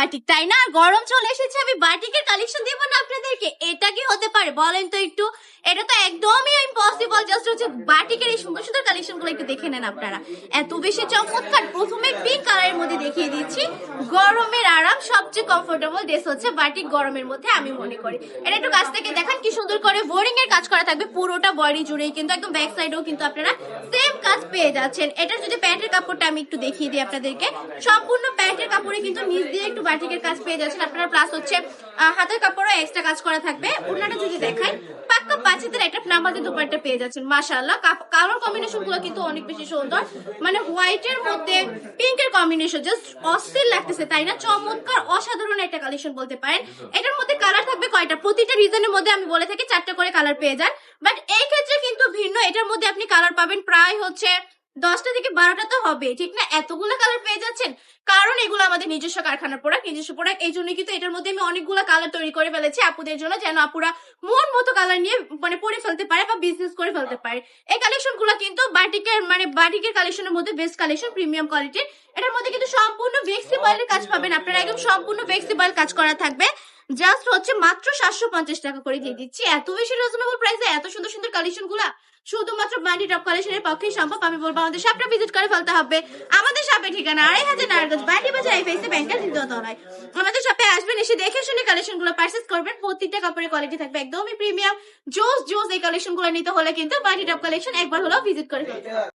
Batik, তাই না? গরম চলে এসেছে, আমি বাটিকের কালেকশন দেবো না আপনাদেরকে? এটা কি হতে পারে বলেন তো একটু? এটা তো একদমই ইম্পসিবল। জাস্ট হচ্ছে বাটিকের এই সুন্দর সুন্দর কালেকশন গুলো একটু দেখে নেন আপনারা, এত বেশি চমৎকার। প্রথমে পিঙ্ক কালারের মধ্যে দেখিয়ে দিচ্ছি, গরমের আরাম সবচেয়ে কমফোর্টেবল ড্রেস হচ্ছে বাটিক গরমের মধ্যে, আমি মনে করি। এটা একটু কাছ থেকে দেখেন কি সুন্দর করে বোরিং এর কাজ করা থাকবে পুরোটা বডি জুড়েই, কিন্তু একদম ব্যাক সাইডেও কিন্তু আপনারা সেম কাজ পেয়ে যাচ্ছেন। এটার যদি প্যান্টের কাপড়টা আমি একটু দেখিয়ে দিই আপনাদেরকে, সম্পূর্ণ প্যান্টের কাপড়ে কিন্তু নিচ দিয়ে একটু বাটিকের কাজ পেয়ে যাচ্ছেন আপনারা, প্লাস হচ্ছে হাতের কাপড়ও এক্সট্রা কাজ করা থাকবে। ওনাটা যদি দেখাই, পাক্কা পাঁচের একটা নামাজে দুপাট্টা পেয়ে যাচ্ছেন। মাশাআল্লাহ, কালার কম্বিনেশন গুলো কিন্তু অনেক বেশি সুন্দর, মানে হোয়াইট এর মধ্যে পিঙ্কের কম্বিনেশন জাস্ট অস্থির লাগতেছে, তাই না? চমৎকার, অসাধারণ একটা কালেকশন বলতে পারেন। এটার মধ্যে কালার থাকবে কয়টা? প্রতিটা রিজনের মধ্যে আমি বলে থাকি 4টা করে কালার পেয়ে যান, বাট এই ক্ষেত্রে কিন্তু ভিন্ন। এটার মধ্যে আপনি কালার পাবেন প্রায় হচ্ছে 10টা থেকে 12টা তো হবে, ঠিক না? এতগুলো কালার পেয়ে যাচ্ছেন, কারণ এগুলো আমাদের নিজস্ব কারখানার প্রোডাক্ট, নিজস্ব প্রোডাক্ট। এই জন্য কিন্তু এটার মধ্যে আমি অনেকগুলো কালার তৈরি করে ফেলেছি আপুদের জন্য, যেন আপুরা মন মতো কালার নিয়ে মানে পরে ফেলতে পারে বা বিজনেস করে ফেলতে পারে। এই কালেকশন গুলো কিন্তু বাটিকের কালেকশনের মধ্যে বেস্ট কালেকশন, প্রিমিয়াম কোয়ালিটির। এটার মধ্যে কিন্তু সম্পূর্ণ ফ্লেক্সিবল কাজ পাবেন আপনারা, একদম সম্পূর্ণ ফ্লেক্সিবল কাজ করা থাকবে। জাস্ট হচ্ছে মাত্র 750 টাকা করে দিয়ে দিচ্ছি, এত বেশি রিজনেবল প্রাইসে এত সুন্দর সুন্দর কালেকশন গুলা শুধুমাত্র বান্ডি টপ কালেকশনের পক্ষেই সম্ভব। আমি বলবো আমাদের শপটা ভিজিট করে ফেলতে হবে। আমাদের শপের ঠিকানা 2500 নারায়ণগঞ্জ, বান্ডি বাজার, এফএসি ব্যাংকের দ্বিতীয় তলায়। আমাদের শপে আসবেন, এসে দেখে শুনে কালেকশন গুলো পারচেজ করবেন। প্রত্যেকটা কাপড়ের কোয়ালিটি থাকবে একদমই প্রিমিয়াম। জোস এই কালেকশন গুলো নিতে হলে কিন্তু বান্ডি টপ কালেকশন একবার হলেও ভিজিট করে ফেলতে হবে।